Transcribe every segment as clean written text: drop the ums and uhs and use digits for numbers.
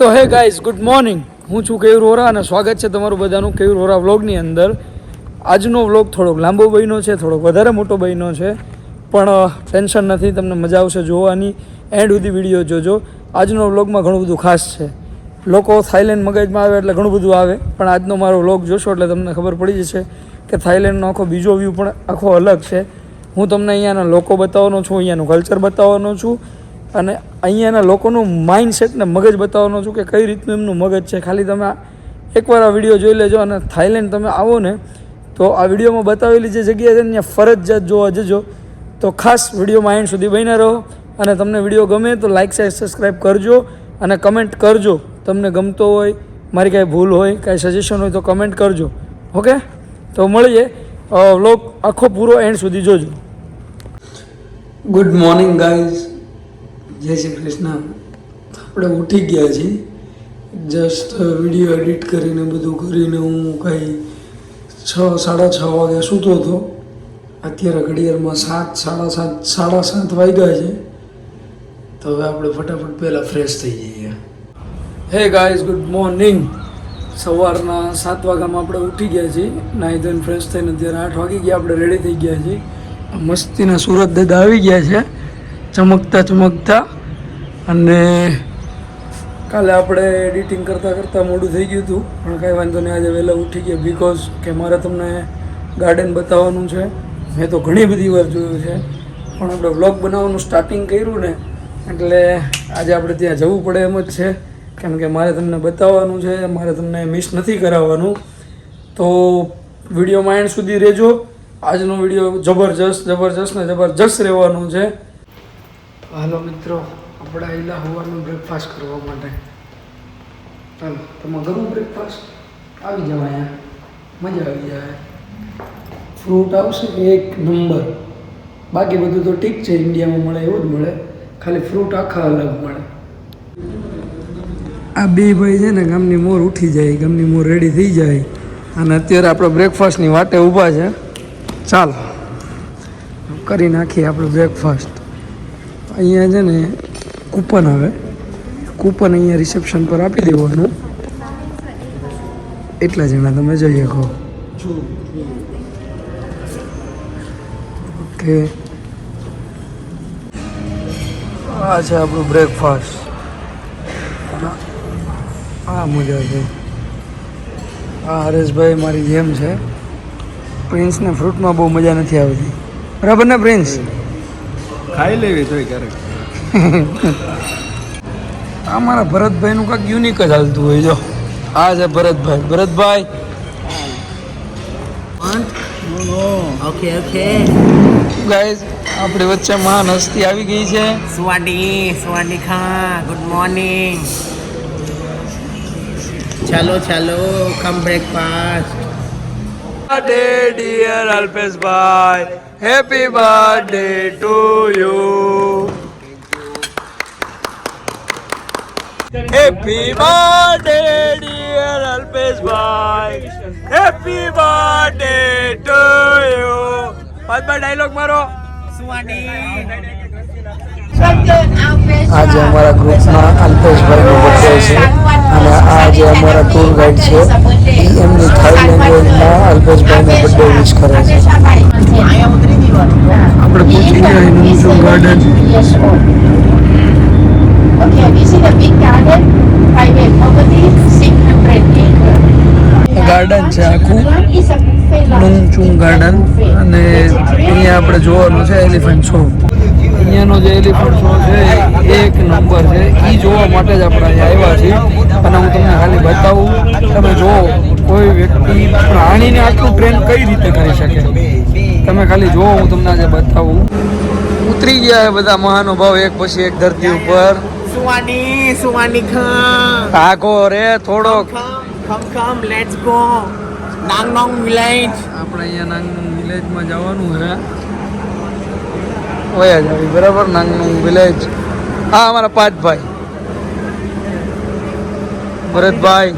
તો hey guys good morning, હું છું કેયુર વોરા અને સ્વાગત છે તમારું બધાનું કેયુર વોરા વ્લોગની અંદર. આજનો વ્લોગ થોડોક લાંબો બન્યો છે, થોડોક વધારે મોટો બન્યો છે, પણ ટેન્શન નથી, તમને મજા આવશે જોવાની. એન્ડ સુધી વિડીયો જોજો. આજનો વ્લોગમાં ઘણું બધું ખાસ છે. લોકો થાઈલેન્ડ મગજમાં આવે એટલે ઘણું બધું આવે, પણ આજનો મારો વ્લોગ જોશો એટલે તમને ખબર પડી જશે કે થાઈલેન્ડનો આખો બીજો વ્યૂ પણ આખો અલગ છે. હું તમને અહીંયાના લોકો બતાવવાનો છું, અહીંયાનું કલ્ચર બતાવવાનો છું અને અહીંયાના લોકોનું માઇન્ડસેટ ને મગજ બતાવવાનો છું કે કઈ રીતનું એમનું મગજ છે. ખાલી તમે એકવાર આ વિડીયો જોઈ લેજો અને થાઈલેન્ડ તમે આવો ને તો આ વિડીયોમાં બતાવેલી જે જગ્યા છે ને ત્યાં ફરજિયાત જોવા જજો. તો ખાસ વિડીયોમાં એન્ડ સુધી બન્યા રહો અને તમને વિડીયો ગમે તો લાઇક શેર સબસ્ક્રાઈબ કરજો અને કમેન્ટ કરજો. તમને ગમતો હોય, મારી કાંઈ ભૂલ હોય, કાંઈ સજેશન હોય તો કમેન્ટ કરજો. ઓકે, તો મળીએ. વ્લોગ આખો પૂરો એન્ડ સુધી જોજો. ગુડ મોર્નિંગ ગાઈઝ, જય શ્રી કૃષ્ણ. આપણે ઉઠી ગયા છીએ, જસ્ટ વિડીયો એડિટ કરીને બધું કરીને હું કાંઈ 6-6:30 વાગે સૂતો હતો. અત્યારે ઘડિયાળમાં 7-7:30 વાગ્યા છે. તો હવે આપણે ફટાફટ પહેલાં ફ્રેશ થઈ જઈએ. Hey guys good morning. સવારના 7 વાગ્યામાં આપણે ઉઠી ગયા છીએ, નાહી ધોઈને ફ્રેશ થઈને અત્યારે 8 વાગી ગયા, આપણે રેડી થઈ ગયા છીએ. મસ્તીના સુરત દાદા આવી ગયા છે ચમકતા ચમકતા. અને કાલે આપણે એડિટિંગ કરતાં મોડું થઈ ગયું હતું, પણ કાંઈ વાંધો નહીં, આજે વહેલા ઉઠી ગયા. બિકોઝ કે મારે તમને ગાર્ડન બતાવવાનું છે. મેં તો ઘણી બધી વાર જોયું છે, પણ આપણે વ્લોગ બનાવવાનું સ્ટાર્ટિંગ કર્યું ને એટલે આજે આપણે ત્યાં જવું પડે એમ જ છે, કેમ કે મારે તમને બતાવવાનું છે, મારે તમને મિસ નથી કરાવવાનું. તો વિડીયોમાં એન્ડ સુધી રહેજો. આજનો વિડીયો જબરજસ્ત ને જબરજસ્ત રહેવાનો છે. હાલો મિત્રો, આપણે આવેલા હોવાનું બ્રેકફાસ્ટ કરવા માટે. ચાલો, તમારે ગરમ બ્રેકફાસ્ટ આવી જાવ, અહીંયા મજા આવી જાય. ફ્રૂટ આવશે એક નંબર, બાકી બધું તો ઠીક છે, ઇન્ડિયામાં મળે એવું જ મળે, ખાલી ફ્રૂટ આખા અલગ મળે. આ બે ભાઈ છે ને ગામની મોર ઉઠી જાય, ગામની મોર રેડી થઈ જાય અને અત્યારે આપણે બ્રેકફાસ્ટની વાટે ઊભા છે. ચાલો કરી નાખીએ આપણે બ્રેકફાસ્ટ. અહીંયા છે ને કૂપન આવે, કૂપન અહીંયા રિસેપ્શન પર આપી દેવાનું. એટલા જણા તમે જઈ શકો. ઓકે, આ છે આપણું બ્રેકફાસ્ટ. આ મજા છે. આ હરેશભાઈ મારી જેમ છે. પ્રિન્સને ફ્રૂટમાં બહુ મજા નથી આવતી, બરાબર ને પ્રિન્સ? ખાઈ લેવી જોઈએ ક્યારેક. આ મારા ભરતભાઈનું કાંઈક યુનિક જ હાલતું હોય. જો આ છે ભરતભાઈ. ઓકે ગાઈઝ, આપણી વચ્ચે મહાન હસ્તી આવી ગઈ છે. સ્વાડી ખાન, ગુડ મોર્નિંગ. ચાલો કમ breakfast. Dear Alpesbhai, happy birthday to you. Happy birthday dear Alpesbhai, happy birthday to you. પાંચ ડાયલોગ મારો. આજે અમારા ગ્રુપમાં અલ્પેશભાઈનો બર્થડે છે અને આજે અમારા ટૂર ગાઈડ છે, એમની થાઈ લેંગ્વેજમાં અલ્પેશભાઈનો બર્થડે વિશ કરે છે. આપણે પહોંચી ગયા નમચું ગાર્ડન. ગાર્ડન છે આખું નમચું ગાર્ડન અને અહીંયા આપણે જોવાનું છે એલિફન્ટ શો. અહીંયાનો જે એલિફન્ટ શો છે એક નંબર છે. એ જોવા માટે જ આપણે અહીંયા આવ્યા છીએ અને હું તમને ખાલી બતાવું. તમે જુઓ, કોઈ વ્યક્તિ પ્રાણીને આટલું ટ્રેન કઈ રીતે કરી શકે, તમે ખાલી જુઓ. હું તમને આજે બતાવું. ઉતરી ગયા બધા મહાનુભાવ એક પછી એક ધરતી ઉપર. સુવાની ખાન, ભાગો રે થોડોક. કમ લેટ્સ ગો. નાંગનોંગ વિલેજ. આપણે અહીંયા નાંગનોંગ વિલેજમાં જવાનું છે. ઓય જ આવી બરાબર, નાંગનોંગ વિલેજ. હા, અમારા પાંચભાઈ Bharatbhai.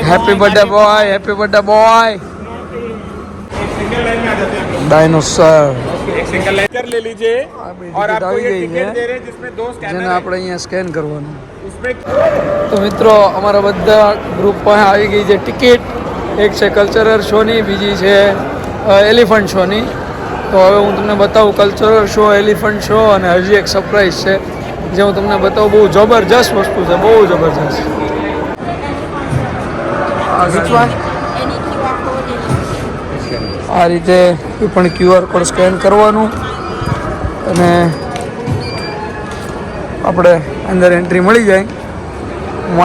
Happy birthday boy, happy birthday boy. Dinosaur એક સિંગલ લાઈન कर ले लीजिए. આપણી और ટિકિટ आपको આવી ये ગઈ टिकट दे છે रहे हैं जिसमें 2 જેને स्कैनर આપણે અહીંયા સ્કેન કરવાનું. उसमें તો મિત્રો અમારા બધા ગ્રુપ પાસે આવી ગઈ છે ટિકિટ. એક છે કલ્ચરલ શોની, બીજી છે એલિફન્ટ શોની. તો હવે હું તમને બતાવું કલ્ચરલ શો, એલિફન્ટ શો અને હજી એક સરપ્રાઈઝ છે જે હું તમને બતાવું. બહુ જબરજસ્ત વસ્તુ છે, બહુ જબરજસ્ત. આ રીતે કોઈ પણ QR કોડ સ્કેન કરવાનું અને આપણે અંદર એન્ટ્રી મળી જાય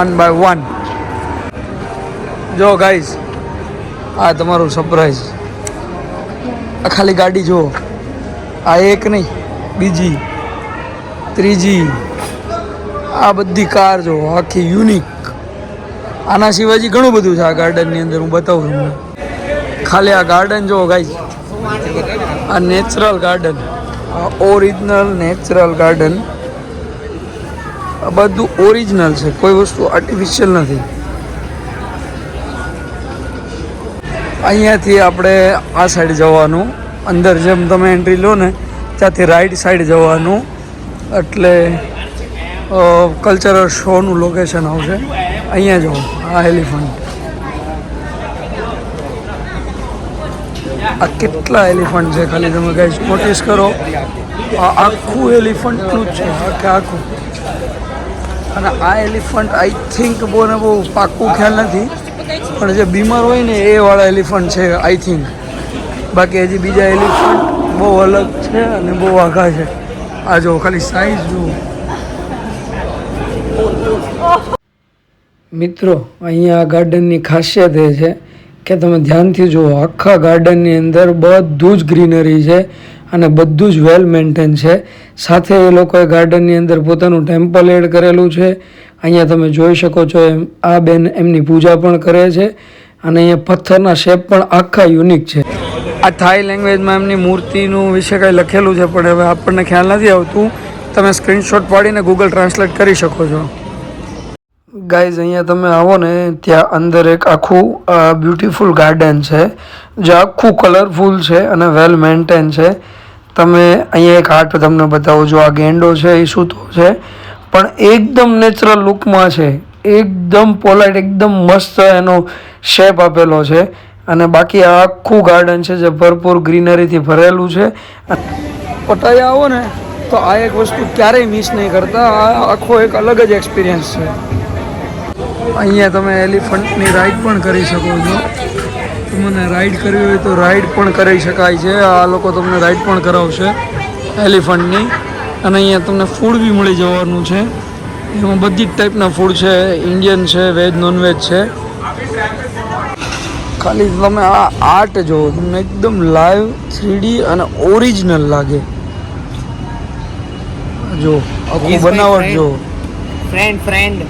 1 by 1. જો ગાઈઝ, આ તમારું સરપ્રાઈઝ. આ ખાલી ગાડી જુઓ, આ એક નહીં, બીજી, ત્રીજી, આ બધી કાર જુઓ, આખી યુનિક. આના સિવાય ઘણું બધું છે આ ગાર્ડનની અંદર, હું બતાવું તમને. ખાલી આ ગાર્ડન જુઓ ગાઈઝ, આ નેચરલ ગાર્ડન, આ ઓરિજિનલ નેચરલ ગાર્ડન. આ બધું ઓરિજિનલ છે, કોઈ વસ્તુ આર્ટિફિશિયલ નથી. અહીંયાથી આપણે આ સાઈડ જવાનું, અંદર જેમ તમે એન્ટ્રી લો ને ત્યાંથી રાઈટ સાઈડ જવાનું, એટલે કલ્ચરલ શોનું લોકેશન આવશે. અહીંયા જુઓ, આ એલિફન્ટ, આ કેટલા એલિફન્ટ છે ખાલી તમે ગાઈસ નોટિસ કરો. આ આખું એલિફન્ટનું જ છે, આખું. અને આ એલિફન્ટ આઈ થિંક બહુ પાક્કું ખ્યાલ નથી, પણ જે બીમાર હોય ને એ વાળા એલિફન્ટ છે આઈ થિંક. બાકી હજી બીજા એલિફન્ટ બહુ અલગ છે અને બહુ આઘા છે. આ જો ખાલી સાઈઝ જુઓ. મિત્રો, અહીંયા ગાર્ડનની ખાસિયત એ છે કે તમે ધ્યાનથી જુઓ, આખા ગાર્ડનની અંદર બધું જ ગ્રીનરી છે અને બધું જ વેલ મેન્ટેન છે. સાથે એ લોકોએ ગાર્ડનની અંદર પોતાનું ટેમ્પલ એડ કરેલું છે. અહીંયા તમે જોઈ શકો છો એમ આ બેન એમની પૂજા પણ કરે છે. અને અહીંયા પથ્થરના શેપ પણ આખા યુનિક છે. આ થાઈ લેંગ્વેજમાં એમની મૂર્તિનું વિશે કંઈ લખેલું છે, પણ હવે આપણને ખ્યાલ નથી આવતું. તમે સ્ક્રીનશોટ પાડીને ગૂગલ ટ્રાન્સલેટ કરી શકો છો. ગાઈઝ, અહીંયા તમે આવો ને ત્યાં અંદર એક આખું બ્યુટીફુલ ગાર્ડન છે જે આખું કલરફુલ છે અને વેલ મેન્ટેન છે. તમે અહીંયા એક આર્ટ તમને બતાવું છું. આ ગેંડો છે એ સૂતો છે, પણ એકદમ નેચરલ લુકમાં છે, એકદમ પોલાઇટ, એકદમ મસ્ત એનો શેપ આપેલો છે. અને બાકી આ આખું ગાર્ડન છે જે ભરપૂર ગ્રીનરીથી ભરેલું છે. પટાયા આવો ને તો આ એક વસ્તુ ક્યારેય મિસ નહીં કરતા. આ આખો એક અલગ જ એક્સપિરિયન્સ છે. અહીંયા તમે એલિફન્ટની રાઈડ પણ કરી શકો છો. તમને રાઈડ કરવી હોય તો રાઈડ પણ કરી શકાય છે. આ લોકો તમને રાઈડ પણ કરાવશે એલિફન્ટની. અને અહીંયા તમને ફૂડ બી મળી જવાનું છે. એમાં બધી જ ટાઈપના ફૂડ છે, ઇન્ડિયન છે, વેજ, નોનવેજ છે. ખાલી તમે આ આર્ટ જુઓ, તમને એકદમ લાઈવ 3D અને ઓરિજિનલ લાગે. જો આખું બનાવટ જો, फ्रेंड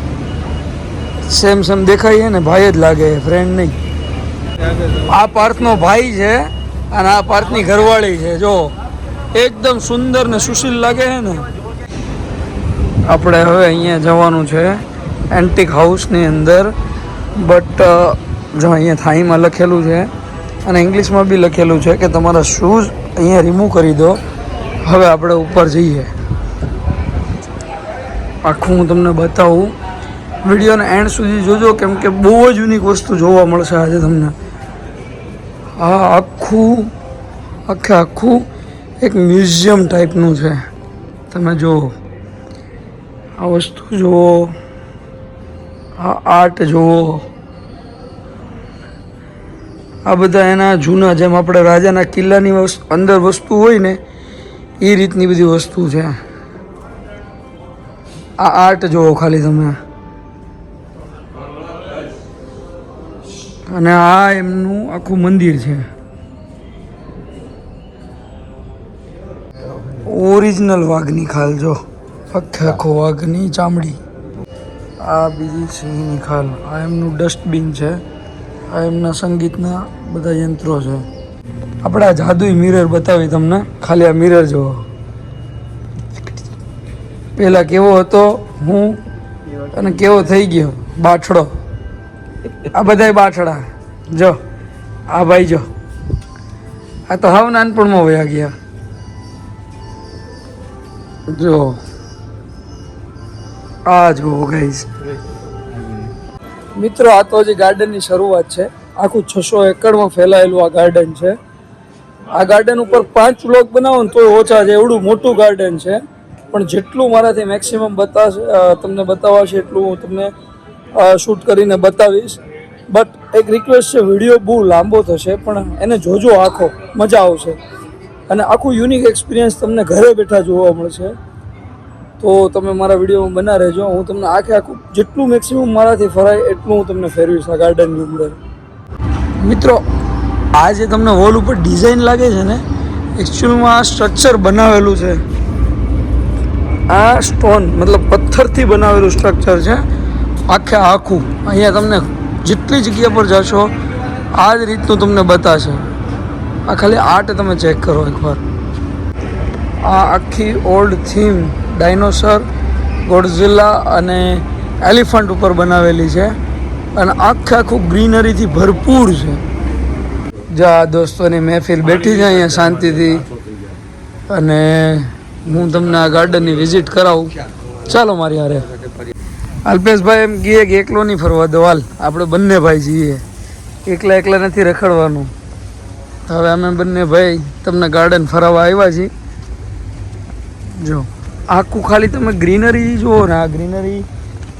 સેમ દેખાય ને, ભાઈ જ લાગે, ફ્રેન્ડ નહીં. આ પાર્થનો ભાઈ છે અને આ પાર્થની ઘરવાળી છે. જો એકદમ સુંદર ને સુશીલ લાગે છે ને. આપણે હવે અહીંયા જવાનું છે એન્ટિક હાઉસની અંદર. બટ જો અહીંયા થાઈમાં લખેલું છે અને ઇંગ્લિશમાં બી લખેલું છે કે તમારા શૂઝ અહીંયા રિમૂવ કરી દો. હવે આપણે ઉપર જઈએ. આખું હું તમને બતાવું. વિડીયોને એન્ડ સુધી જોજો, કેમ કે બહુ જ યુનિક વસ્તુ જોવા મળશે આજે તમને. આ આખું એક મ્યુઝિયમ ટાઈપનું છે. તમે જુઓ, આ વસ્તુ જુઓ, આ આર્ટ જુઓ. આ બધા એના જૂના, જેમ આપણે રાજાના કિલ્લાની અંદર વસ્તુ હોય ને એ રીતની બધી વસ્તુ છે. આ આર્ટ જુઓ ખાલી તમે. અને આ એમનું આખું મંદિર છે. ઓરિજિનલ વાઘની ખાલ જો, આખો વાઘની ચામડી. આ બીજી સિંહની ખાલ. આ એમનું ડસ્ટબિન છે. આ એમના સંગીતના બધા યંત્રો છે. આપણે આ જાદુઈ મિરર બતાવી તમને. ખાલી આ મિરર જુઓ. પહેલાં કેવો હતો હું અને કેવો થઈ ગયો બાછડો. આ બધાય બાછડા જો. આ ભાઈ જો, આ તો હાવ નાનપણમાં વયા ગયા. જો આ જુઓ ગાઈઝ મિત્રો, આ તો હજી ગાર્ડનની શરૂઆત છે. આખું 600 એકડમાં ફેલાયેલું આ ગાર્ડન છે. આ ગાર્ડન ઉપર 5 વ્લોગ બનાવો ને તો ઓછા છે, એવડું મોટું ગાર્ડન છે. પણ જેટલું મારાથી મેક્સિમમ તમને બતાવાશે એટલું હું તમને શૂટ કરીને બતાવીશ. બટ એક રિક્વેસ્ટ છે, વિડીયો બહુ લાંબો થશે પણ એને જોજો, આખો મજા આવશે અને આખું યુનિક એક્સપિરિયન્સ તમને ઘરે બેઠા જોવા મળશે. તો તમે મારા વિડીયોમાં બના રહેજો. હું તમને આખું જેટલું મેક્સિમમ મારાથી ફરાય એટલું હું તમને ફેરવીશ આ ગાર્ડનની અંદર. મિત્રો, આ જે તમને વોલ ઉપર ડિઝાઇન લાગે છે ને, એકચ્યુઅલમાં આ સ્ટ્રક્ચર બનાવેલું છે. આ સ્ટોન મતલબ પથ્થરથી બનાવેલું સ્ટ્રક્ચર છે આખું. અહીંયા તમને જેટલી જગ્યા પર જશો આ જ રીતનું તમને બતાશે. આ ખાલી આર્ટ તમે ચેક કરો એકવાર. આ આખી ઓલ્ડ થીમ ડાયનોસર, ગોડઝિલા અને એલિફન્ટ ઉપર બનાવેલી છે અને આખું ગ્રીનરીથી ભરપૂર છે. જ્યાં દોસ્તોની મહેફિલ બેઠી છે અહીંયા શાંતિથી અને હું તમને આ ગાર્ડનની વિઝિટ કરાવું. ચાલો મારી હારે. અલ્પેશભાઈ એમ કહે કે એકલો નહીં ફરવા દો, હાલ આપણે બંને ભાઈ જઈએ, એકલા નથી રખડવાનું. હવે અમે બંને ભાઈ તમને ગાર્ડન ફરાવવા આવ્યા છીએ. જો આખું ખાલી તમે ગ્રીનરી જુઓ ને, આ ગ્રીનરી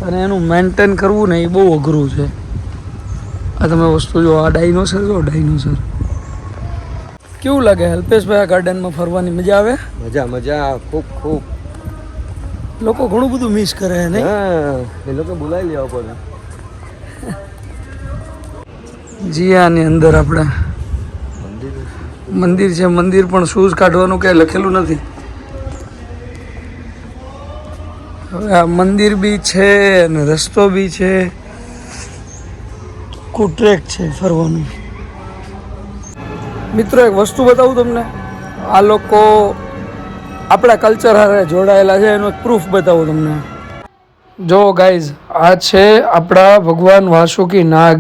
અને એનું મેન્ટેન કરવું ને એ બહુ અઘરું છે. આ તમે વસ્તુ જો, આ ડાયનોસર જો, ડાયનોસર. કેવું લાગે અલ્પેશભાઈ આ ગાર્ડનમાં ફરવાની મજા આવે? મજા ખૂબ. લોકો ઘણું બધું મિસ કરે ને. એ લોકો બોલાવી લેવા પડે. જી આની અંદર આપણે મંદિર છે. મંદિર પણ શૂઝ કાઢવાનું ક્યાંય લખેલું નથી. હવે આ મંદિર બી છે અને રસ્તો બી છે, આખું ટ્રેક છે ફરવાનું. મિત્રો, એક વસ્તુ બતાવું તમને. આ લોકો આપણા કલ્ચર હારે જોડાયેલા છે, એનો એક પ્રૂફ બતાવું તમને. જો ગાઈઝ, આ છે આપણા ભગવાન વાસુકી નાગ,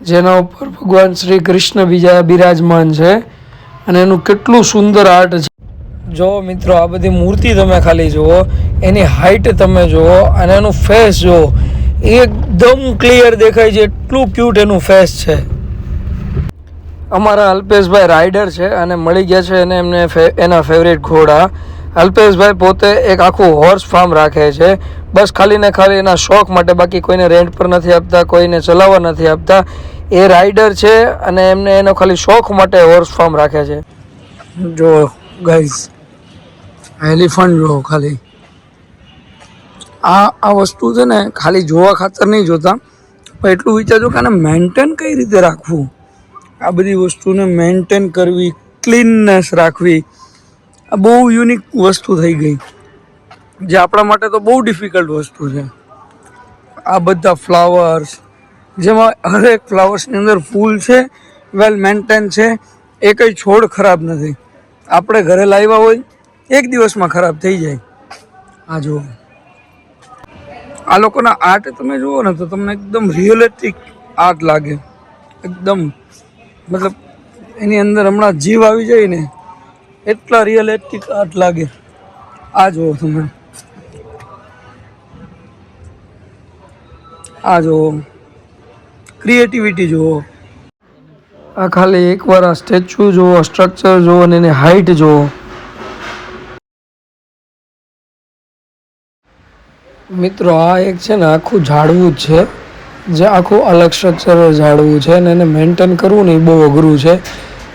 જેના ઉપર ભગવાન શ્રી કૃષ્ણ બિરાજમાન છે અને એનું કેટલું સુંદર આર્ટ છે. જો મિત્રો, આ બધી મૂર્તિ તમે ખાલી જુઓ, એની હાઈટ તમે જુઓ અને એનું ફેસ જુઓ, એકદમ ક્લિયર દેખાય છે. એટલું ક્યુટ એનું ફેસ છે. અમારા અલ્પેશભાઈ રાઇડર છે અને મળી ગયા છે એને એના ફેવરેટ ઘોડા. અલ્પેશભાઈ પોતે એક આખું હોર્સ ફાર્મ રાખે છે, બસ ખાલી ને ખાલી એના શોખ માટે, બાકી કોઈને રેન્ટ પર નથી આપતા, કોઈને ચલાવવા નથી આપતા. એ રાઇડર છે અને એનો ખાલી શોખ માટે હોર્સ ફાર્મ રાખે છે. જો ગાઈઝ, એલિફન્ટ જો ખાલી. આ વસ્તુ છે ને ખાલી જોવા ખાતર નહીં જોતા, પણ એટલું વિચારજો કે આને મેન્ટેન કઈ રીતે રાખવું. આ બધી વસ્તુને મેન્ટેન કરવી, ક્લીનનેસ રાખવી, આ બહુ યુનિક વસ્તુ થઈ ગઈ, જે આપણા માટે તો બહુ ડિફિકલ્ટ વસ્તુ છે. આ બધા ફ્લાવર્સ, જેમાં હરેક ફ્લાવર્સની અંદર ફૂલ છે, વેલ મેન્ટેન છે, એ કંઈ છોડ ખરાબ નથી. આપણે ઘરે લાવ્યા હોય એક દિવસમાં ખરાબ થઈ જાય. આ જુઓ, આ લોકોના આર્ટ તમે જુઓ ને તો તમને એકદમ રિયલિસ્ટિક આર્ટ લાગે. એકદમ મતલબ એની અંદર હમણાં જીવ આવી જાય ને એટલા રિયલિસ્ટિક આર્ટ લાગે. આ જુઓ તમે, આ જુઓ, ક્રિએટિવિટી જુઓ. આ ખાલી એકવાર આ સ્ટેચ્યુ જુઓ, સ્ટ્રક્ચર જુઓ અને એની હાઈટ જુઓ. મિત્રો, આ એક છે ને આખું ઝાડવું જ છે, જે આખું અલગ સ્ટ્રક્ચર ઝાડવું છે અને એને મેન્ટેન કરવું ને એ બહુ અઘરું છે.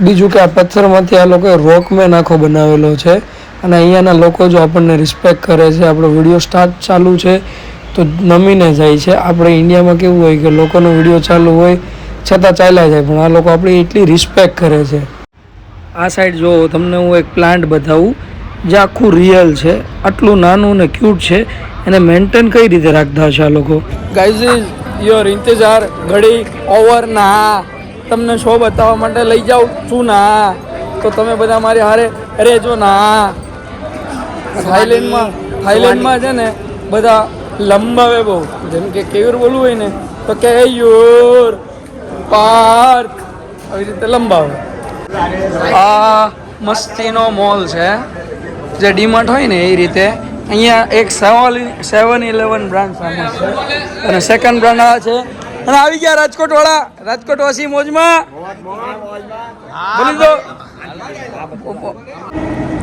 બીજું કે આ પથ્થરમાંથી આ લોકોએ રોકમેન આખો બનાવેલો છે અને અહીંયાના લોકો જો આપણને રિસ્પેક્ટ કરે છે. આપણો વિડીયો સ્ટાર્ટ ચાલુ છે તો નમીને જાય છે. આપણે ઇન્ડિયામાં કેવું હોય કે લોકોનો વિડીયો ચાલુ હોય છતાં ચાલ્યા જાય, પણ આ લોકો આપણી એટલી રિસ્પેક્ટ કરે છે. આ સાઈડ જો તમને હું એક પ્લાન્ટ બતાવું જે આખું રિયલ છે, આટલું નાનું ને ક્યુટ છે. એને મેન્ટેન કઈ રીતે રાખતા હશે આ લોકો. ગાઈઝ, યોર ઇંતજાર ઘડી ઓવર ના. તમને શો બતાવવા માટે લઈ જાઉં છું ના, તો તમે બધા મારી હારે રહેજો ના. થાઈલેન્ડમાં છે ને બધા લંબાવે બહુ, જેમ કે કેવું બોલવું હોય ને તો કે યોર પાર્ક, આવી રીતે લંબાવે. આ મસ્તીનો મોલ છે જે ડીમાર્ટ હોય ને એ રીતે અહીંયા એક 7-11 બ્રાન્ડ સામે છે અને સેકન્ડ બ્રાન્ડ આ છે અને આવી ગયા રાજકોટવાળા રાજકોટવાસી મોજમાં બોલી દો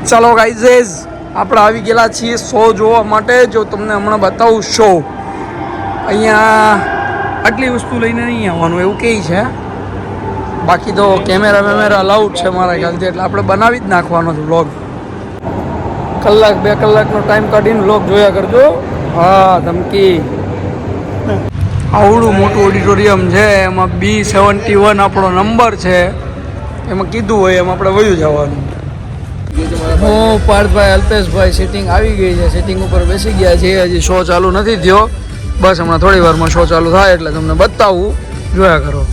ચાલો ગાઈઝ આપણે આવી ગયેલા છીએ શો જોવા માટે જો તમને હમણાં બતાવું શો અહીંયા આટલી વસ્તુ લઈને નહીં આવવાનું એવું કહે છે બાકી તો કેમેરા અલાઉડ છે મારા ખ્યાલથી એટલે આપણે બનાવી જ નાખવાનો છે વ્લોગ કલાક 2 કલાકનો ટાઈમ કાઢીને વ્લોગ જોયા કરજો હા ધમકી આવડું મોટું ઓડિટોરિયમ છે એમાં B71 આપણો નંબર છે એમાં કીધું હોય એમ આપણે વયું જવાનું હું પાર્થભાઈ અલ્પેશભાઈ સિટિંગ આવી ગઈ છે સિટિંગ ઉપર બેસી ગયા છે હજી શો ચાલુ નથી થયો બસ હમણાં થોડી વારમાં શો ચાલુ થાય એટલે તમને બતાવું જોયા કરો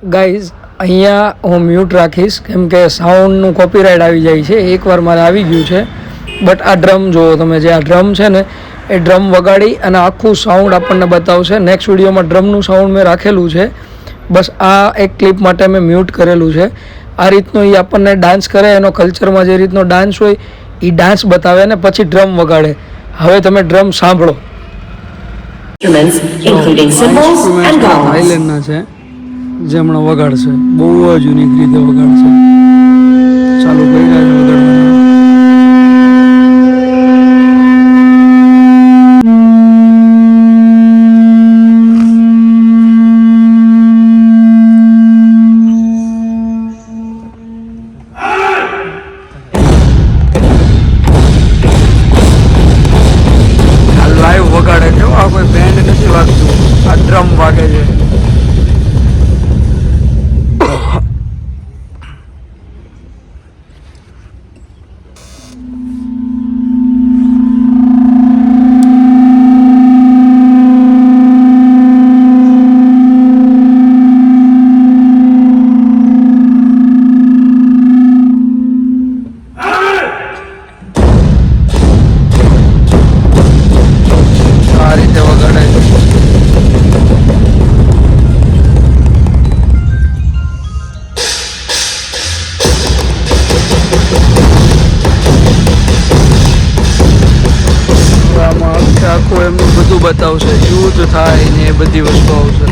ગાઈઝ અહીંયા હું મ્યુટ રાખીશ કેમ કે સાઉન્ડનું કોપીરાઇટ આવી જાય છે એકવાર મારે આવી ગયું છે બટ આ ડ્રમ જુઓ તમે જે આ ડ્રમ છે ને એ ડ્રમ વગાડી અને આખું સાઉન્ડ આપણને બતાવશે નેક્સ્ટ વિડીયોમાં ડ્રમનું સાઉન્ડ મેં રાખેલું છે બસ આ એક ક્લિપ માટે મેં મ્યુટ કરેલું છે આ રીતનો એ આપણને ડાન્સ કરે એનો કલ્ચરમાં જે રીતનો ડાન્સ હોય એ ડાન્સ બતાવે ને પછી ડ્રમ વગાડે હવે તમે ડ્રમ સાંભળો થાઈલેન્ડના છે જે હમણાં વગાડશે બહુ જ યુનિક રીતે વગાડશે ચાલુ કરી રહ્યા છે વગાડવાનું લાઈવ વગાડે છે આ કોઈ બેન્ડ નથી વાગતું આ ડ્રમ વાગે છે આ રીતે વગાડે છે આમાં આખું એમનું બધું બતાવશે યુદ્ધ થાય ને એ બધી વસ્તુ આવશે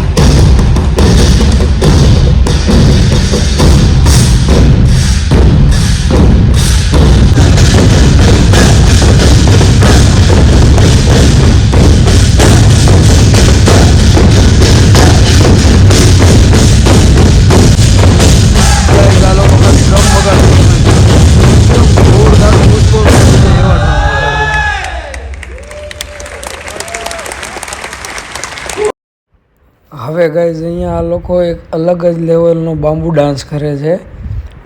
હવે ગાઈઝ અહીંયા આ લોકો એક અલગ જ લેવલનો બાંબુ ડાન્સ કરે છે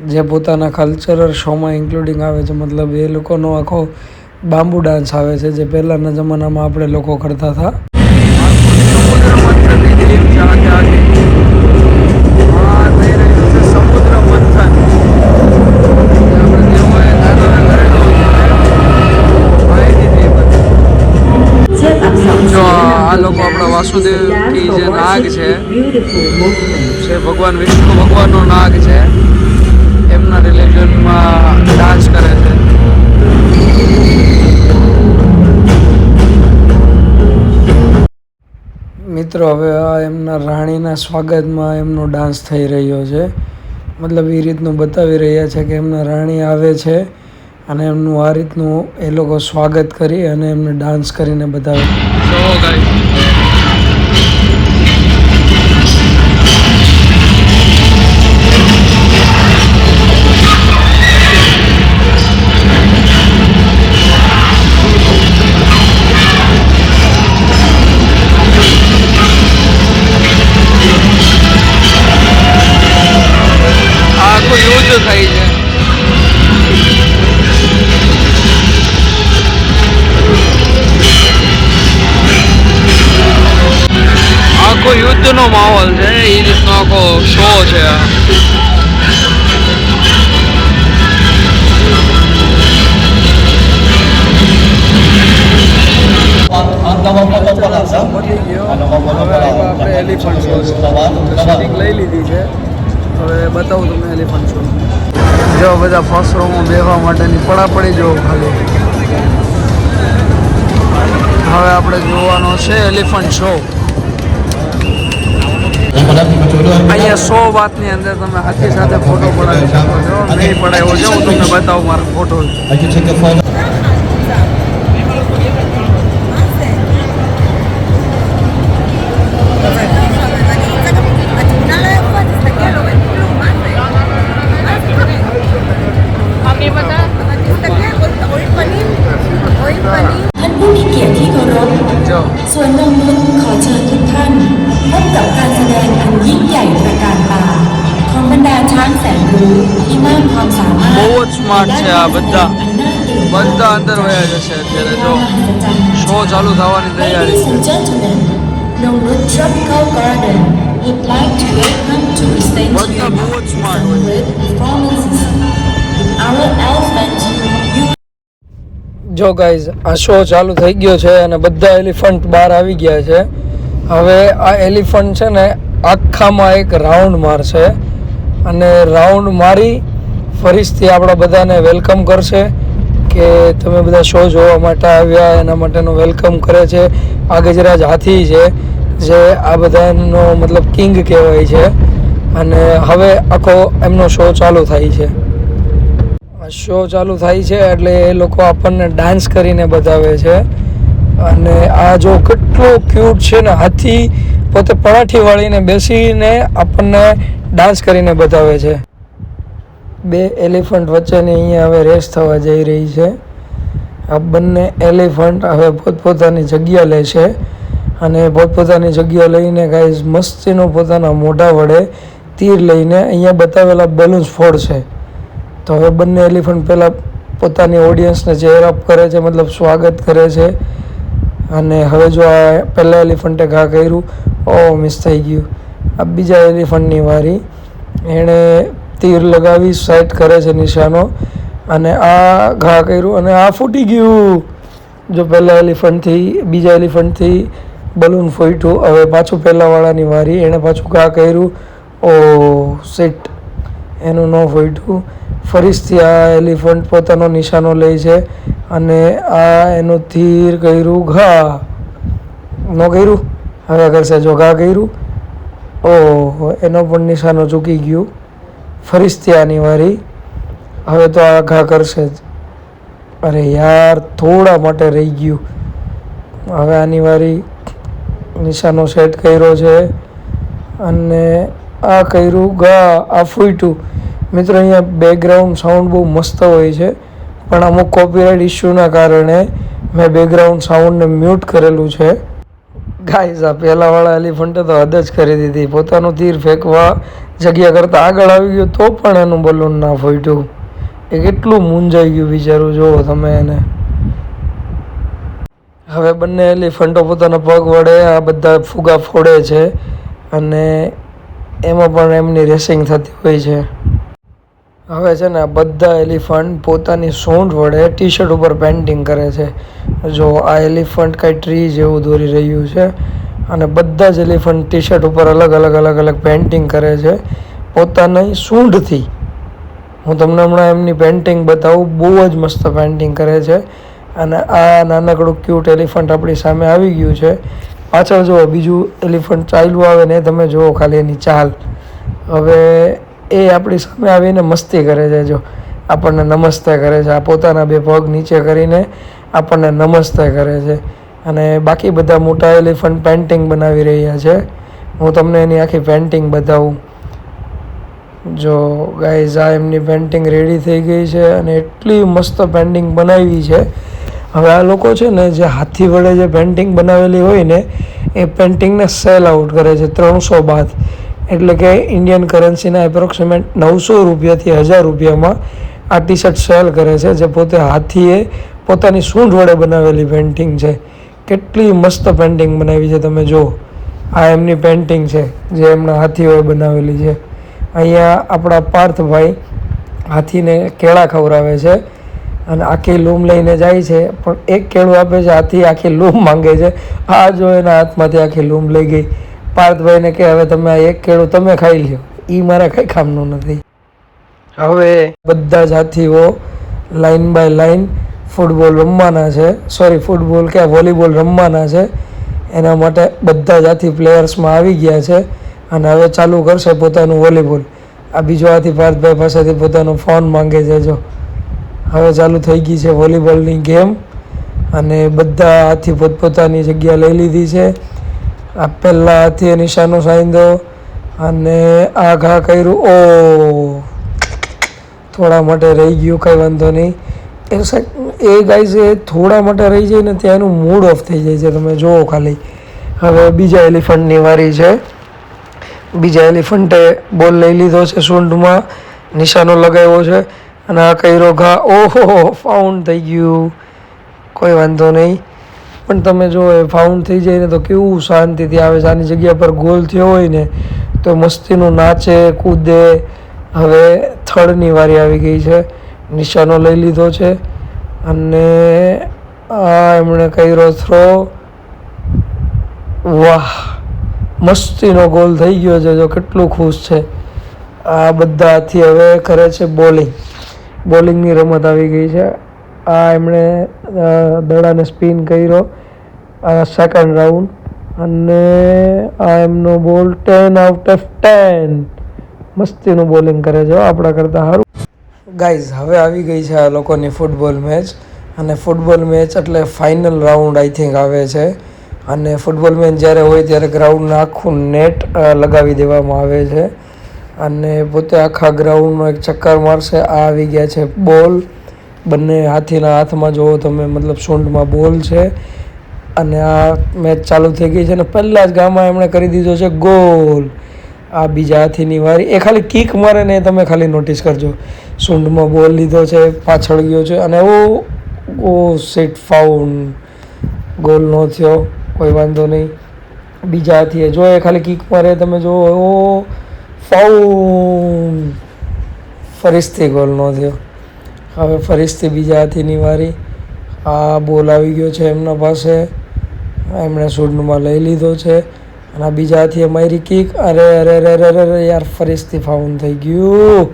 જે પોતાના કલ્ચરલ શોમાં ઇન્ક્લુડિંગ આવે છે મતલબ એ લોકોનો આખો બાંબુ ડાન્સ આવે છે જે પહેલાંના જમાનામાં આપણે લોકો કરતા હતા સમુદ્ર મંથન જો આ લોકો આપણા વાસુદેવ કી જે નાગ છે ભગવાન વિષ્ણુ ભગવાનનો નાગ છે એમના રિલિજનમાં ડાન્સ કરે છે મિત્રો હવે આ એમના રાણીના સ્વાગતમાં એમનો ડાન્સ થઈ રહ્યો છે મતલબ એ રીતનું બતાવી રહ્યા છે કે એમના રાણી આવે છે અને એમનું આ રીતનું એ લોકો સ્વાગત કરી અને એમને ડાન્સ કરીને બતાવે આખું યુદ્ધ થઈ છે આખો યુદ્ધનો માહોલ છે એ રીતનો આખો શો છે આપણે એલિફન્ટ શો લઈ લીધી છે હવે બતાવું તમને એલિફન્ટ શો જો બધા ફર્સ્ટ રોમાં બેસવા માટેની પડાપડી જો ખાલી. હવે આપણે જોવાનો છે એલિફન્ટ શો. અહીંયા 100 વાતની અંદર તમે હાથી સાથે ફોટો પડાવી શકો છો. નહીં પડાવ્યો છે, હું તમને બતાવું મારો ફોટો.ท่านผู้มีเกียรติที่เคารพ જો ส่วนนงนุชขอเชิญทุกท่านพบกับการแสดงอันยิ่งใหญ่ตระการตาของบรรดาช้างแสนรู้ที่มากความสามารถ બહુ જ સ્માર્ટ છે આ બધા. બધા અંદર વયા જશે અત્યારે. જો શો ચાલુ થવાની તૈયારી Ladies છે. and gentlemen, Nongnuch Tropical Garden would like to welcome to the stage બધા બહુ જ સ્માર્ટ હોય. with performances. Our elephant, you જો ગાઈઝ આ શો ચાલુ થઈ ગયો છે અને બધા એલિફન્ટ બહાર આવી ગયા છે. હવે આ એલિફન્ટ છે ને આખામાં એક રાઉન્ડ મારશે અને રાઉન્ડ મારી ફરીથી આપણા બધાને વેલકમ કરશે કે તમે બધા શો જોવા માટે આવ્યા એના માટેનું વેલકમ કરે છે. આ ગજરાજ હાથી છે જે આ બધાનો મતલબ કિંગ કહેવાય છે અને હવે આખો એમનો શો ચાલુ થાય છે. શો ચાલુ થાય છે એટલે એ લોકો આપણને ડાન્સ કરીને બતાવે છે અને આ જો કેટલો ક્યુટ છે ને, હાથી પોતે પરાઠી વાળીને બેસીને આપણને ડાન્સ કરીને બતાવે છે. બે એલિફન્ટ વચ્ચેની અહીંયા હવે રેસ થવા જઈ રહી છે. આ બંને એલિફન્ટ હવે પોતપોતાની જગ્યા લે છે અને પોતપોતાની જગ્યા લઈને ગાઈઝ મસ્તીનો પોતાના મોઢા વડે તીર લઈને અહીંયા બતાવેલા બલૂન્સ ફોડશે. તો હવે બંને એલિફન્ટ પહેલાં પોતાની ઓડિયન્સને ચેર અપ કરે છે, મતલબ સ્વાગત કરે છે. અને હવે જો આ પહેલાં એલિફન્ટે ઘા કર્યું, મિસ થઈ ગયું. આ બીજા એલિફન્ટની વારી, એણે તીર લગાવી સેટ કરે છે નિશાનો અને આ ઘા કર્યું અને આ ફૂટી ગયું. જો પહેલાં એલિફન્ટથી બીજા એલિફન્ટથી બલૂન ફૂટ્યું. હવે પાછું પહેલાંવાળાની વારી, એણે પાછું ઘા કર્યું, સીટ એનું ન ફૂટ્યું. ફરીથી આ એલિફન્ટ પોતાનો નિશાનો લે છે અને આ એનું તીર કર્યું, ઘા ન કર્યું. હવે કરશે જો ઘા કર્યું, એનો પણ નિશાનો ચૂકી ગયું. ફરીથી આની વારી, હવે તો આ ઘા કરશે જ. અરે યાર, થોડા માટે રહી ગયું. હવે આની વારી, નિશાનો સેટ કર્યો છે અને આ કર્યું ઘા, આ ફૂટ્યું. મિત્રો અહીંયા બેકગ્રાઉન્ડ સાઉન્ડ બહુ મસ્ત હોય છે પણ અમુક કોપીરાઇટ ઇસ્યુના કારણે મેં બેકગ્રાઉન્ડ સાઉન્ડને મ્યુટ કરેલું છે. ગાઈઝ આ પહેલાંવાળા એલિફન્ટે તો હદ જ કરી દીધી. પોતાનું તીર ફેંકવા જગ્યા કરતાં આગળ આવી ગયું તો પણ એનું બલૂન ના ફૂટ્યું. એ કેટલું મૂંઝાઈ ગયું બિચારું, જુઓ તમે એને. હવે બંને એલિફન્ટો પોતાના પગ વડે આ બધા ફુગા ફોડે છે અને એમાં પણ એમની રેસિંગ થતી હોય છે. હવે છે ને બધા એલિફન્ટ પોતાની સૂંઢ વડે ટી શર્ટ ઉપર પેઇન્ટિંગ કરે છે. જો આ એલિફન્ટ કાંઈ ટ્રી જેવું દોરી રહ્યું છે અને બધા જ એલિફન્ટ ટી શર્ટ ઉપર અલગ અલગ પેઇન્ટિંગ કરે છે પોતાની સૂંઢથી. હું તમને હમણાં એમની પેઇન્ટિંગ બતાવું, બહુ જ મસ્ત પેઇન્ટિંગ કરે છે. અને આ નાનકડું ક્યુટ એલિફન્ટ આપણી સામે આવી ગયું છે. પાછળ જુઓ બીજું એલિફન્ટ ચાલ્યું આવે ને તમે જુઓ ખાલી એની ચાલ. હવે એ આપણી સામે આવીને મસ્તી કરે છે. જો આપણને નમસ્તે કરે છે, આ પોતાના બે પગ નીચે કરીને આપણને નમસ્તે કરે છે. અને બાકી બધા મોટા એલિફન્ટ પેઇન્ટિંગ બનાવી રહ્યા છે. હું તમને એની આખી પેઇન્ટિંગ બતાવું. જો ગાઈઝ આ એમની પેઇન્ટિંગ રેડી થઈ ગઈ છે અને એટલી મસ્ત પેઇન્ટિંગ બનાવી છે. હવે આ લોકો છે ને જે હાથી વડે જે પેઇન્ટિંગ બનાવેલી હોય ને એ પેઇન્ટિંગને સેલ આઉટ કરે છે 300 બાદ, એટલે કે ઇન્ડિયન કરન્સીના એપ્રોક્સિમેટ 900 રૂપિયાથી 1000 રૂપિયામાં આ ટી શર્ટ સેલ કરે છે. જે પોતે હાથીએ પોતાની સૂંઢ વડે બનાવેલી પેઇન્ટિંગ છે. કેટલી મસ્ત પેઇન્ટિંગ બનાવી છે તમે જુઓ. આ એમની પેઇન્ટિંગ છે જે એમના હાથીઓએ બનાવેલી છે. અહીંયા આપણા પાર્થભાઈ હાથીને કેળા ખવડાવે છે અને આખી લૂમ લઈને જાય છે, પણ એક કેળું આપે છે, હાથી આખી લૂમ માંગે છે. આ જો એના હાથમાંથી આખી લૂમ લઈ ગઈ. પાર્થભાઈને કે હવે તમે આ એક કેળું તમે ખાઈ લ્યો, એ મારા કંઈ કામનું નથી. હવે બધા જ હાથીઓ લાઈન બાય લાઈન ફૂટબોલ રમવાના છે, સોરી ફૂટબોલ કે વોલીબોલ રમવાના છે. એના માટે બધા જ હાથી પ્લેયર્સમાં આવી ગયા છે અને હવે ચાલુ કરશે પોતાનું વોલીબોલ. આ બીજો હાથી પાર્થભાઈ પાસેથી પોતાનો ફોન માંગે છે. જો હવે ચાલુ થઈ ગઈ છે વોલીબોલની ગેમ અને બધા હાથી પોતપોતાની જગ્યા લઈ લીધી છે. આ પહેલાં હાથીએ નિશાનો સાંધો અને આ ઘા કર્યું. ઓ થોડા માટે રહી ગયું, કંઈ વાંધો નહીં. એ ગાઈઝ એ થોડા માટે રહી જાય ને ત્યાં એનું મૂડ ઓફ થઈ જાય છે. તમે જુઓ ખાલી. હવે બીજા એલિફન્ટની વારી છે. બીજા એલિફન્ટે બોલ લઈ લીધો છે, સૂંઢમાં નિશાનો લગાવ્યો છે અને આ કર્યો ઘા. ઓહો ફાઉન્ડ થઈ ગયું, કોઈ વાંધો નહીં. પણ તમે જો એ ફાઉન્ડ થઈ જાય ને તો કેવું શાંતિથી આવે છે. આની જગ્યા પર ગોલ થયો હોય ને તો મસ્તીનું નાચે કૂદે. હવે થર્ડની વારી આવી ગઈ છે. નિશાનો લઈ લીધો છે અને આ એમણે કર્યો થ્રો. વાહ મસ્તીનો ગોલ થઈ ગયો છે. જો કેટલું ખુશ છે. આ બધા હાથી હવે કરે છે બોલિંગ. બોલિંગની રમત આવી ગઈ છે. આ એમણે દડાને સ્પિન કર્યો, આ સેકન્ડ રાઉન્ડ અને આ એમનો બોલ 10 આઉટ ઓફ 10. મસ્તીનું બોલિંગ કરે છે આપણા કરતાં સારું. ગાઈઝ હવે આવી ગઈ છે આ લોકોની ફૂટબોલ મેચ અને ફૂટબોલ મેચ એટલે ફાઇનલ રાઉન્ડ આઈ થિંક આવે છે. અને ફૂટબોલ મેચ જ્યારે હોય ત્યારે ગ્રાઉન્ડને આખું નેટ લગાવી દેવામાં આવે છે અને પોતે આખા ગ્રાઉન્ડનો એક ચક્કર મારશે. આ આવી ગયા છે બોલ. બંને હાથીના હાથમાં જુઓ તમે, મતલબ સૂંઢમાં બોલ છે અને આ મેચ ચાલુ થઈ ગઈ છે અને પહેલાં જ ગામમાં એમણે કરી દીધો છે ગોલ. આ બીજા હાથીની વારી. એ ખાલી કિક મારે ને તમે ખાલી નોટિસ કરજો. સૂંઢમાં બોલ લીધો છે, પાછળ ગયો છે અને ઓ સીટ ફાઉન્ડ. ગોલ ન થયો, કોઈ વાંધો નહીં. બીજા હાથીએ જો એ ખાલી કિક મારે, તમે જો ઓ ફાઉન્ડ. ફરીથી ગોલ ન થયો. હવે ફરીથી બીજા હાથીની વારી. આ બોલ આવી ગયો છે એમના પાસે, એમણે સૂંઢમાં લઈ લીધો છે અને આ બીજા હાથીએ મારી કિક. અરે અરે અરે અરે અરે યાર ફરીથી ફાઉન્ડ થઈ ગયું,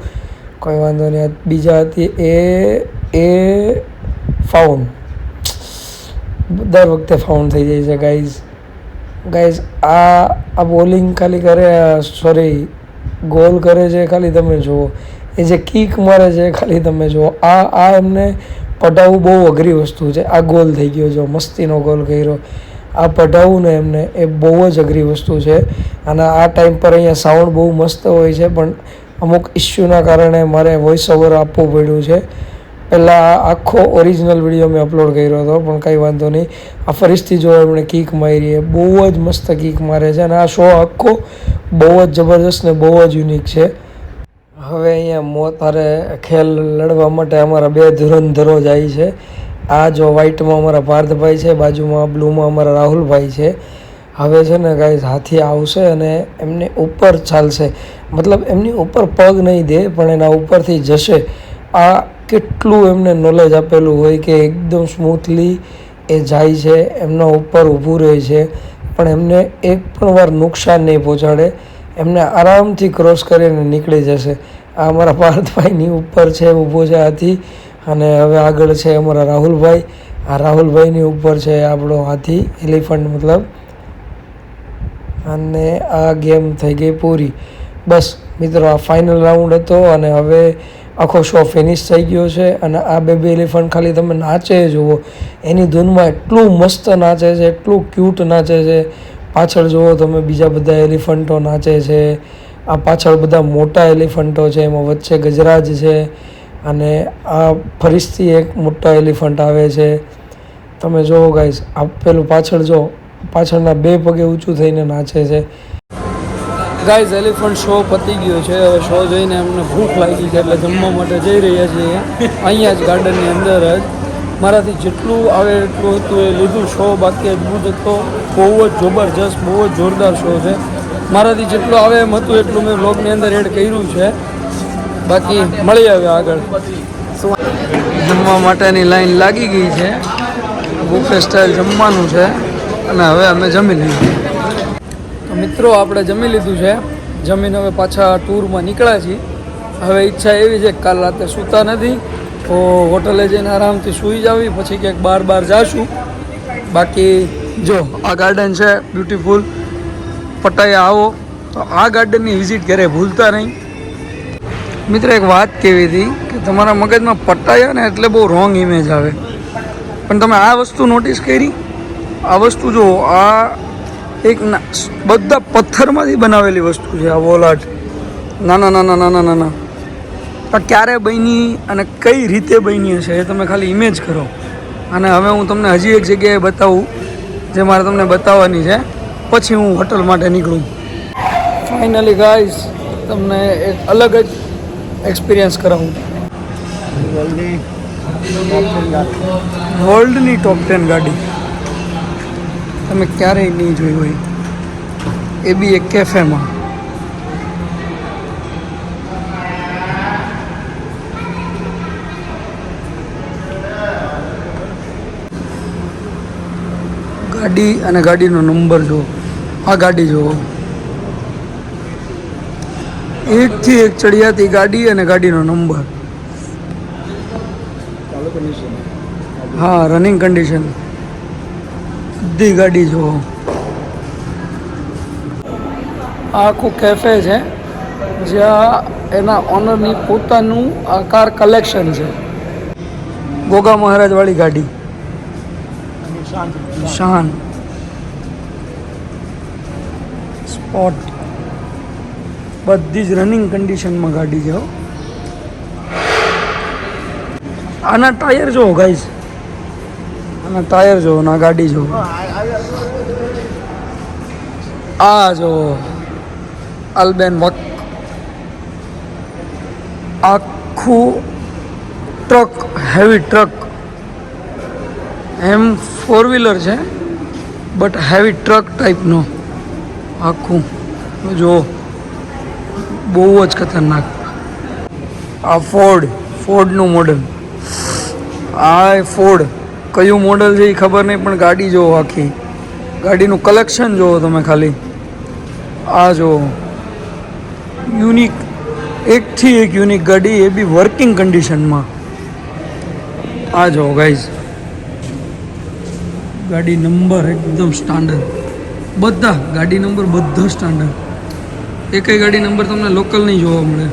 કોઈ વાંધો નહીં. બીજા હાથી એ ફાઉન્ડ. દર વખતે ફાઉન્ડ થઈ જાય છે ગાઈઝ. આ બોલિંગ ખાલી કરે, સોરી ગોલ કરે છે ખાલી તમે જુઓ. એ જે કિક મારે છે ખાલી તમે જુઓ. આ એમને પટાવવું બહુ અઘરી વસ્તુ છે. આ ગોલ થઈ ગયો, જો મસ્તીનો ગોલ કર્યો. આ પઢાવવું ને એમને એ બહુ જ અઘરી વસ્તુ છે અને આ ટાઈમ પર અહીંયા સાઉન્ડ બહુ મસ્ત હોય છે પણ અમુક ઇસ્યુના કારણે મારે વોઇસ ઓવર આપવું પડ્યું છે. પહેલાં આખો ઓરિજિનલ વિડીયો મેં અપલોડ કર્યો હતો પણ કંઈ વાંધો નહીં. આ ફરીથી જો એમણે કિક મારી, એ બહુ જ મસ્ત કિક મારે છે અને આ શો આખો બહુ જ જબરદસ્ત ને બહુ જ યુનિક છે. હવે અહીંયા મોતારે ખેલ લડવા માટે અમારા બે ધુરંધરો જાય છે. આ જો વ્હાઇટમાં અમારા પાર્થભાઈ છે, બાજુમાં બ્લુમાં અમારા રાહુલભાઈ છે. હવે છે ને ગાઈઝ હાથી આવશે અને એમની ઉપર ચાલશે, મતલબ એમની ઉપર પગ નહીં દે પણ એના ઉપરથી જશે. આ કેટલું એમને નોલેજ આપેલું હોય કે એકદમ સ્મૂથલી એ જાય છે, એમના ઉપર ઊભું રહે છે પણ એમને એક પણ વાર નુકસાન નહીં પહોંચાડે. એમને આરામથી ક્રોસ કરીને નીકળી જશે. આ અમારા પાર્થભાઈની ઉપર છે, ઊભો છે હાથી અને હવે આગળ છે અમારા રાહુલભાઈ. આ રાહુલભાઈની ઉપર છે આપણો હાથી, એલિફન્ટ મતલબ. અને આ ગેમ થઈ ગઈ પૂરી. બસ મિત્રો આ ફાઇનલ રાઉન્ડ હતો અને હવે આખો શો ફિનિશ થઈ ગયો છે. અને આ બે એલિફન્ટ ખાલી તમે નાચે જુઓ, એની ધૂનમાં એટલું મસ્ત નાચે છે, એટલું ક્યુટ નાચે છે. પાછળ જુઓ તમે બીજા બધા એલિફન્ટો નાચે છે. આ પાછળ બધા મોટા એલિફન્ટો છે, એમાં વચ્ચે ગજરાજ છે અને આ ફરીથી એક મોટા એલિફન્ટ આવે છે. તમે જુઓ ગાઈસ, આ પેલું પાછળ જો, પાછળના બે પગે ઊંચું થઈને નાચે છે. ગાઈઝ એલિફન્ટ શો પતી ગયો છે. હવે શો જોઈને અમને ભૂખ લાગી છે એટલે જમવા માટે જઈ રહ્યા છીએ અહીંયા જ ગાર્ડનની અંદર જ. મારાથી જેટલું આવે એટલું હતું એ લીધું. શો બાકી અદભુત હતો, બહુ જ જબરજસ્ત, બહુ જ જોરદાર શો છે. મારાથી જેટલું આવે એમ હતું એટલું મેં વ્લોગની અંદર એડ કર્યું છે. બાકી મળી આવે આગળ. જમવા માટેની લાઈન લાગી ગઈ છે, બુફે સ્ટાઇલ જમવાનું છે અને હવે અમે જમી લીધું. તો મિત્રો આપણે જમી લીધું છે. જમીને હવે પાછા ટૂરમાં નીકળ્યા છીએ હવે ઈચ્છા એવી છે કે કાલ રાતે સૂતા નથી તો હોટલે જઈને આરામથી સૂઈ જાવી, પછી ક્યાંક બહાર જાશું. બાકી જો આ ગાર્ડન છે બ્યુટીફુલ. પટાયા આવો તો આ ગાર્ડનની વિઝિટ ક્યારેય ભૂલતા નહીં. મિત્ર એક વાત કહેવી હતી કે તમારા મગજમાં પટાયા ને એટલે બહુ રોંગ ઇમેજ આવે, પણ તમે આ વસ્તુ નોટિસ કરી? આ વસ્તુ જો આ એક બધા પથ્થરમાંથી બનાવેલી વસ્તુ છે. આ વોલ આર્ટ નાના પણ ક્યારે બની અને કઈ રીતે બની હશે એ તમે ખાલી ઇમેજ કરો. અને હવે હું તમને હજી એક જગ્યાએ બતાવું જે મારે તમને બતાવવાની છે, પછી હું હોટલ માટે નીકળું. ફાઇનલી ગાઈઝ તમને એક અલગ જ એક્સપિરિયન્સ કરાવું. વર્લ્ડની ટોપ 10 ગાડી તમે ક્યારેય નહીં જોઈ હોય, એ બી એક કેફેમાં. ગાડી અને ગાડીનો નંબર જુઓ. આ ગાડી જુઓ, એકથી એક ચડિયાતી ગાડી અને ગાડીનો નંબર. હા, રનિંગ કન્ડિશન. બધી ગાડી જુઓ. આ આખું કેફે છે જ્યાં એના ઓનરની પોતાનું આ કાર કલેક્શન છે. ગોગા મહારાજવાળી ગાડી શાન સ્પોટ, બધી જ રનિંગ કન્ડિશનમાં ગાડી છે. આના ટાયર જુઓ ગાઈઝ, આના ટાયર જુઓ ના ગાડી જુઓ. આ જો અલ્બેન વક, આખું ટ્રક, હેવી ટ્રક. એમ 4-વ્હીલર છે બટ હેવી ટ્રક ટાઈપનો આખું જો, બહુ જ ખતરનાક. આ ફોર્ડનું મોડલ. આ ફોર્ડ કયું મોડલ છે એ ખબર નહીં, પણ ગાડી જુઓ, આખી ગાડીનું કલેક્શન જુઓ તમે ખાલી. આ જુઓ, યુનિક, એકથી એક યુનિક ગાડી, એ બી વર્કિંગ કન્ડિશનમાં. આ જુઓ ગાઈઝ, ગાડી નંબર એકદમ સ્ટાન્ડર્ડ. બધા ગાડી નંબર બધા સ્ટાન્ડર્ડ. એકેય ગાડી નંબર તમને લોકલ નહીં જોવા મળે.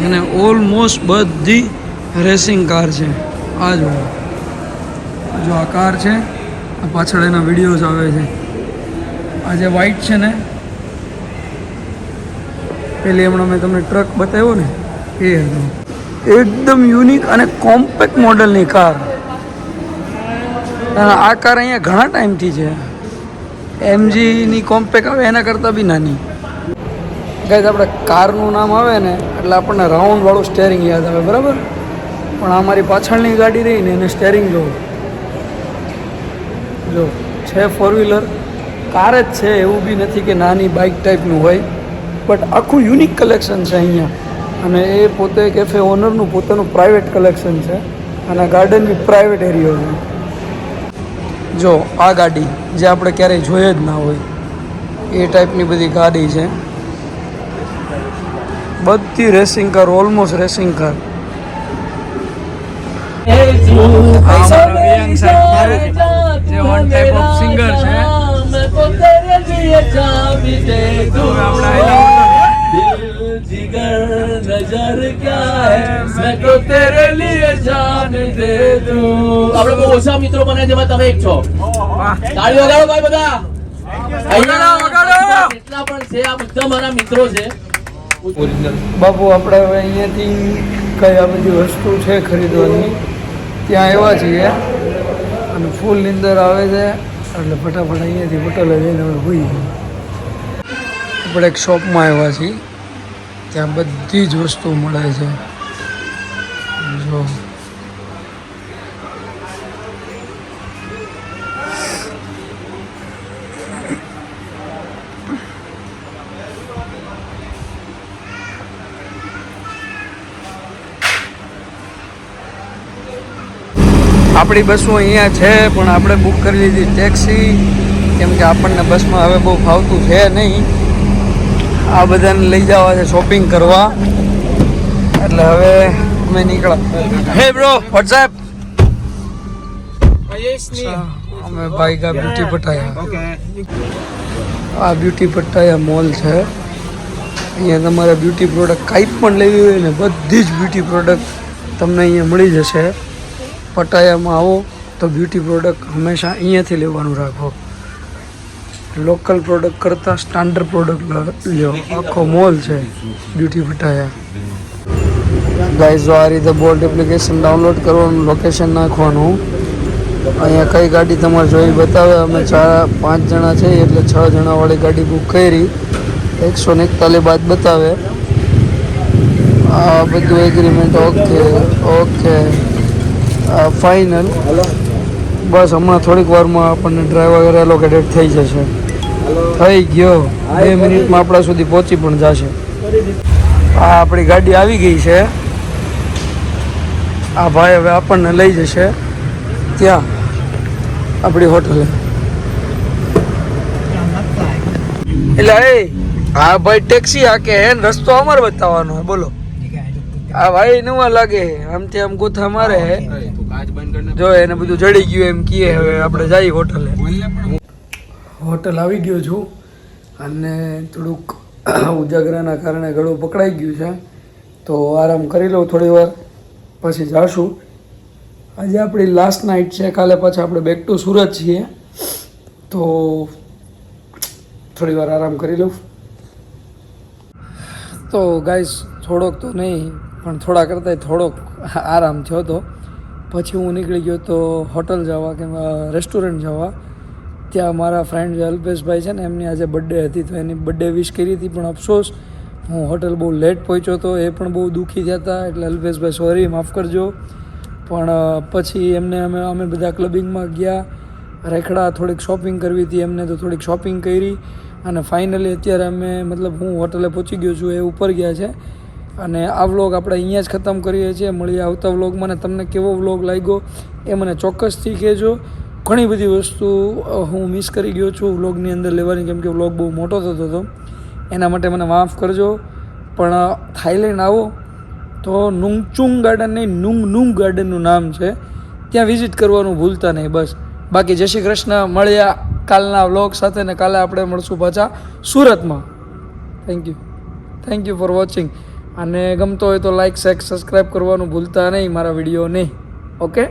અને ઓલમોસ્ટ બધી રેસિંગ કાર છે. આ જો આ કાર છે, આ પાછળ એના વિડીયોઝ આવે છે. આ જે વ્હાઈટ છે ને, પેલી હમણાં મેં તમને ટ્રક બતાવ્યો ને, એ હતો. એકદમ યુનિક અને કોમ્પેક્ટ મોડલની કાર. આ કાર અહીંયા ઘણા ટાઈમથી છે. એમજીની કોમ્પેક્ટ આવે એના કરતાં બી નાની. ગાઈઝ આપણે કારનું નામ આવે ને એટલે આપણને રાઉન્ડવાળું સ્ટેરિંગ યાદ આવે, બરાબર? પણ આ મારી પાછળની ગાડી રહી ને એને સ્ટેરિંગ જો છે 4-વ્હીલર કાર જ છે, એવું બી નથી કે નાની બાઇક ટાઈપનું હોય. બટ આખું યુનિક કલેક્શન છે અહીંયા. અને એ પોતે કેફે ઓનરનું પોતાનું પ્રાઇવેટ કલેક્શન છે અને ગાર્ડન બી પ્રાઇવેટ એરિયો છે. જો આ ગાડી જે આપણે ક્યારેય જોઈએ જ ના હોય એ ટાઈપની બધી ગાડી છે. બધી racing car, almost racing car. જે વન ટાઈપ ઓફ સિંગર છે. આપણે બહુ ઓછા મિત્રો બને જેમાં તમે એક છો. તાળી વગાડો ભાઈ બધા. કેટલા પણ છે આ બધા મારા મિત્રો છે. બાપુ આપણે હવે અહીંયાથી કઈ આ બધી વસ્તુ છે ખરીદવાની, ત્યાં આવ્યા છીએ અને ફૂલ નીંદર આવે છે એટલે ફટાફટ અહીંયાથી હોટલે જઈને હવે હોઈ ગયું. આપણે એક શોપમાં આવ્યા છીએ, ત્યાં બધી જ વસ્તુ મળે છે. જો આપણી બસો અહીંયા છે પણ આપણે બુક કરી લીધી ટેક્સી, કેમ કે આપણને બસમાં હવે બહુ ફાવતું છે નહીં. આ બધાને લઈ જવા છે શોપિંગ કરવા, એટલે હવે અમે નીકળ્યા. હે બ્રો, વોટ્સએપ અમે ભાઈ કા બ્યુટી પટાયા. આ બ્યુટી પટાયા મોલ છે. અહીંયા તમારે બ્યુટી પ્રોડક્ટ કાંઈ પણ લેવી હોય ને બધી જ બ્યુટી પ્રોડક્ટ તમને અહીંયા મળી જશે. પટાયામાં આવો તો બ્યુટી પ્રોડક્ટ હંમેશા અહીંયાથી લેવાનું રાખો. લોકલ પ્રોડક્ટ કરતાં સ્ટાન્ડર્ડ પ્રોડક્ટ લ્યો. આખો મોલ છે બ્યુટી પટાયા. ગાઈઝ જો આ રીતે બોલ્ટ એપ્લિકેશન ડાઉનલોડ કરવાનું, લોકેશન નાખવાનું. અહીંયા કઈ ગાડી તમારે જોઈ બતાવે. અમે 5 જણા છે એટલે 6 જણાવાળી ગાડી બુક કરી. 141 બાદ બતાવે. આ બધું એગ્રીમેન્ટ ઓકે ફાઇનલ. બસ હમણાં થોડીક વારમાં આપણને ડ્રાઈવર એલોકેટેડ થઈ જશે. થઈ ગયો 2 મિનિટમાં આપણા સુધી પહોંચી પણ જશે. આ આપણી ગાડી આવી ગઈ છે. આ ભાઈ હવે આપણને લઈ જશે ત્યાં આપણી હોટલે. એટલે હા ભાઈ ટેક્સી હાકે હે ને રસ્તો અમારે બતાવવાનો હે. બોલો આ ભાઈ નવા લાગે આમથી આમ ગોથા મારે હે. જો એને બધું જડી ગયું એમ કીએ. હવે આપણે જઈએ હોટલે. હોટલ આવી ગયો છું અને થોડુંક ઉજાગરાના કારણે ગળું પકડાઈ ગયું છે, તો આરામ કરી લઉં થોડી વાર પછી જાશું. આજે આપણી લાસ્ટ નાઇટ છે. કાલે પાછા આપણે બેક ટુ સુરત છીએ, તો થોડી વાર આરામ કરી લઉં. તો ગાઈસ થોડોક તો નહીં પણ થોડા કરતાં થોડોક આરામ થયો હતો. પછી હું નીકળી ગયો તો હોટલ જવા કે રેસ્ટોરન્ટ જવા. ત્યાં મારા ફ્રેન્ડ જે અલ્પેશભાઈ છે ને એમની આજે બર્થડે હતી, તો એની બર્થડે વિશ કરી હતી. પણ અફસોસ હું હોટલ બહુ લેટ પહોંચ્યો હતો. એ પણ બહુ દુઃખી થયા હતા. એટલે અલ્પેશભાઈ સોરી, માફ કરજો. પણ પછી અમે બધા ક્લબિંગમાં ગયા. રેખડા થોડીક શોપિંગ કરવી હતી એમને, તો થોડીક શોપિંગ કરી. અને ફાઇનલી અત્યારે હું હોટલે પહોંચી ગયો છું. એ ઉપર ગયા છે. અને આ વ્લોગ આપણે અહીંયા જ ખતમ કરીએ છીએ. મળીએ આવતા વ્લોગમાં. અને તમને કેવો વ્લોગ લાગ્યો એ મને ચોક્કસથી કહેજો. ઘણી બધી વસ્તુ હું મિસ કરી ગયો છું વ્લોગની અંદર લેવાની, કેમ કે વ્લોગ બહુ મોટો થતો હતો. એના માટે મને માફ કરજો. પણ થાઈલેન્ડ આવો તો નુંગચુંગ ગાર્ડન નહીં, નુંગ ગાર્ડનનું નામ છે, ત્યાં વિઝિટ કરવાનું ભૂલતા નહીં. બસ બાકી જય શ્રી કૃષ્ણ. મળ્યા કાલના વ્લોગ સાથે ને કાલે આપણે મળશું પાછા સુરતમાં. Thank you for watching. અને ગમતો હોય તો લાઇક, શેર, સબસ્ક્રાઈબ કરવાનું ભૂલતા નહીં મારા વિડીયોને. ઓકે.